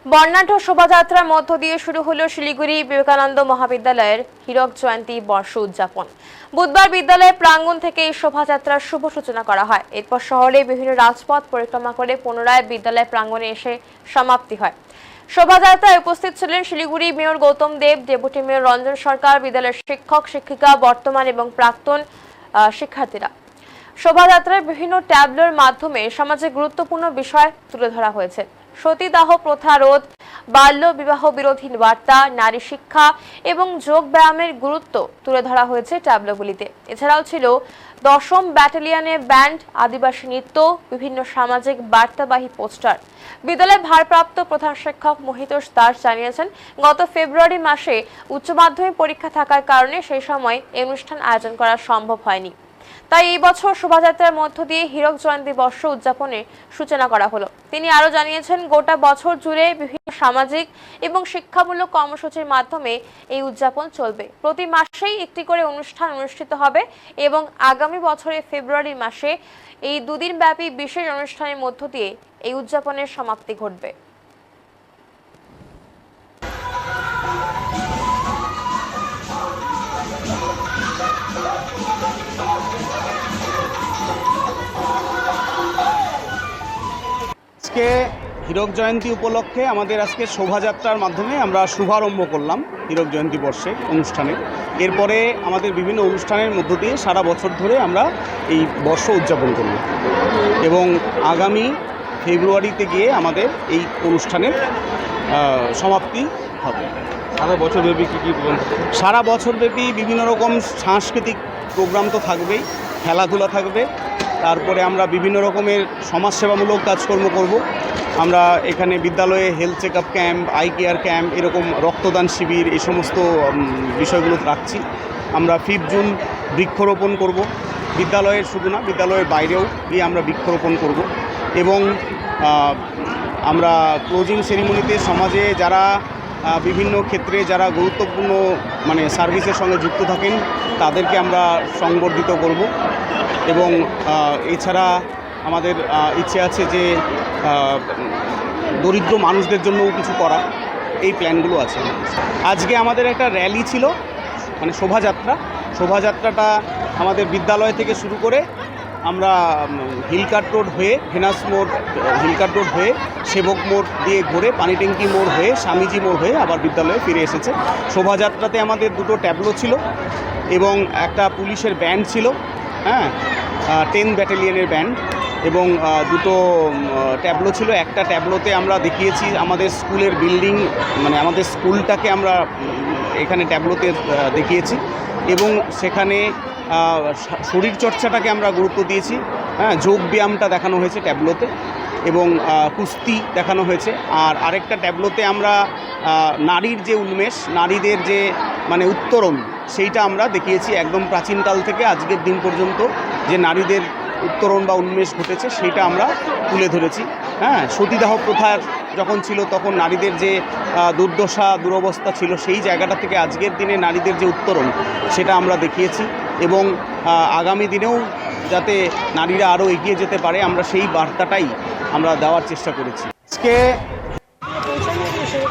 বর্ণাঢ্য শোভাযাত্রার মধ্য দিয়ে শুরু হলো শিলিগুড়ি বিবেকানন্দ মহাবিদ্যালয়ের হীরক জয়ন্তী বর্ষ উদযাপন। বুধবার বিদ্যালয়ের প্রাঙ্গণ থেকে এই শোভাযাত্রার শুভ সূচনা করা হয়। এরপর শহরে বিভিন্ন রাজপথ পরিক্রমা করে পুনরায় বিদ্যালয় প্রাঙ্গণে এসে সমাপ্তি হয়। শোভাযাত্রায় উপস্থিত ছিলেন শিলিগুড়ি মেয়র গৌতম দেব, ডেপুটি মেয়র রঞ্জন সরকার, বিদ্যালয়ের শিক্ষক শিক্ষিকা, বর্তমান এবং প্রাক্তন শিক্ষার্থীরা। শোভাযাত্রায় বিভিন্ন ট্যাবলোর মাধ্যমে সমাজে গুরুত্বপূর্ণ বিষয় তুলে ধরা হয়েছে। সতীদাহ প্রথা রোধ, বাল্য বিবাহ বিরোধী বার্তা, নারী শিক্ষা এবং যোগ ব্যায়ামের গুরুত্ব তুলে ধরা হয়েছে ট্যাবলোগুলিতে। এছাড়াও ছিল ১০ম ব্যাটালিয়নের ব্যান্ড, আদিবাসী নৃত্য, বিভিন্ন সামাজিক বার্তাবাহী পোস্টার। বিদ্যালয়ের ভারপ্রাপ্ত প্রধান শিক্ষক মহিতোষ দাস জানিয়েছেন, গত ফেব্রুয়ারি মাসে উচ্চ মাধ্যমিক পরীক্ষা থাকার কারণে সেই সময় এই অনুষ্ঠান আয়োজন করা সম্ভব হয়নি। তাই এই বছর শোভাযাত্রার মধ্য দিয়ে হীরক জয়ন্তী বর্ষ উদযাপনের সূচনা করা হলো। তিনি আরো জানিয়েছেন, গোটা বছর জুড়ে বিভিন্ন সামাজিক এবং শিক্ষামূলক কর্মসূচির মাধ্যমে এই উদযাপন চলবে। প্রতি মাসেই একটি করে অনুষ্ঠান অনুষ্ঠিত হবে এবং আগামী বছরের ফেব্রুয়ারি মাসে এই দুদিন ব্যাপী বিশেষ অনুষ্ঠানের মধ্য দিয়ে এই উদযাপনের সমাপ্তি ঘটবে। আজকে হীরক জয়ন্তী উপলক্ষে আমাদের আজকে শোভাযাত্রার মাধ্যমে আমরা শুভারম্ভ করলাম হীরক জয়ন্তী বর্ষে অনুষ্ঠানে। এরপরে আমাদের বিভিন্ন অনুষ্ঠানের মধ্য দিয়ে সারা বছর ধরে আমরা এই বর্ষ উদযাপন করব এবং আগামী ফেব্রুয়ারিতে গিয়ে আমাদের এই অনুষ্ঠানের সমাপ্তি হবে। সারা বছরব্যাপী কী সারা বছরব্যাপী বিভিন্ন রকম সাংস্কৃতিক প্রোগ্রাম তো থাকবেই, খেলাধুলা থাকবে। তারপরে আমরা বিভিন্ন রকমের সমাজসেবামূলক কাজকর্ম করব। আমরা এখানে বিদ্যালয়ে health check up camp, eye care camp, এরকম রক্তদান শিবির, এই সমস্ত বিষয়গুলো রাখছি। আমরা 5 জুন বৃক্ষরোপণ করব, বিদ্যালয়ের শুধু না, বিদ্যালয়ের বাইরেও গিয়ে আমরা বৃক্ষরোপণ করব। এবং আমরা ক্লোজিং সেরিমনিতে সমাজে যারা বিভিন্ন ক্ষেত্রে যারা গুরুত্বপূর্ণ সার্ভিসের সঙ্গে যুক্ত থাকেন তাদেরকে আমরা সংবর্ধিত করব। এবং এছাড়া আমাদের ইচ্ছে আছে যে দরিদ্র মানুষদের জন্যও কিছু করা, এই প্ল্যানগুলো আছে। আজকে আমাদের একটা র্যালি ছিল, শোভাযাত্রাটা আমাদের বিদ্যালয় থেকে শুরু করে আমরা হিলকাট রোড হয়ে, ভেনাস মোড়, হিলকাট রোড হয়ে, সেবক মোড় দিয়ে ঘুরে পানিট্যাঙ্কি মোড় হয়ে, স্বামীজি মোড় হয়ে আবার বিদ্যালয়ে ফিরে এসেছে। শোভাযাত্রাতে আমাদের 2টো ট্যাবলো ছিল এবং একটা পুলিশের ব্যান্ড ছিল, 10 ব্যাটালিয়নের ব্যান্ড, এবং 2টো ট্যাবলো ছিল। একটা ট্যাবলোতে আমরা দেখিয়েছি আমাদের স্কুলের বিল্ডিং, আমাদের স্কুলটাকে আমরা এখানে ট্যাবলোতে দেখিয়েছি এবং সেখানে শরীরচর্চাটাকে আমরা গুরুত্ব দিয়েছি। যোগ ব্যায়ামটা দেখানো হয়েছে ট্যাবলোতে এবং কুস্তি দেখানো হয়েছে। আর আরেকটা ট্যাবলোতে আমরা নারীর যে উন্মেষ, নারীদের যে উত্তরণ, সেইটা আমরা দেখিয়েছি। একদম প্রাচীনকাল থেকে আজকের দিন পর্যন্ত যে নারীদের উত্তরণ বা উন্মেষ ঘটেছে সেইটা আমরা তুলে ধরেছি। সতীদাহ প্রথা যখন ছিল তখন নারীদের যে দুর্দশা দুরবস্থা ছিল, সেই জায়গাটা থেকে আজকের দিনে নারীদের যে উত্তরণ সেটা আমরা দেখিয়েছি। এবং আগামী দিনেও যাতে নারীরা আরও এগিয়ে যেতে পারে, আমরা সেই বার্তাটাই আমরা দেওয়ার চেষ্টা করেছি। আজকে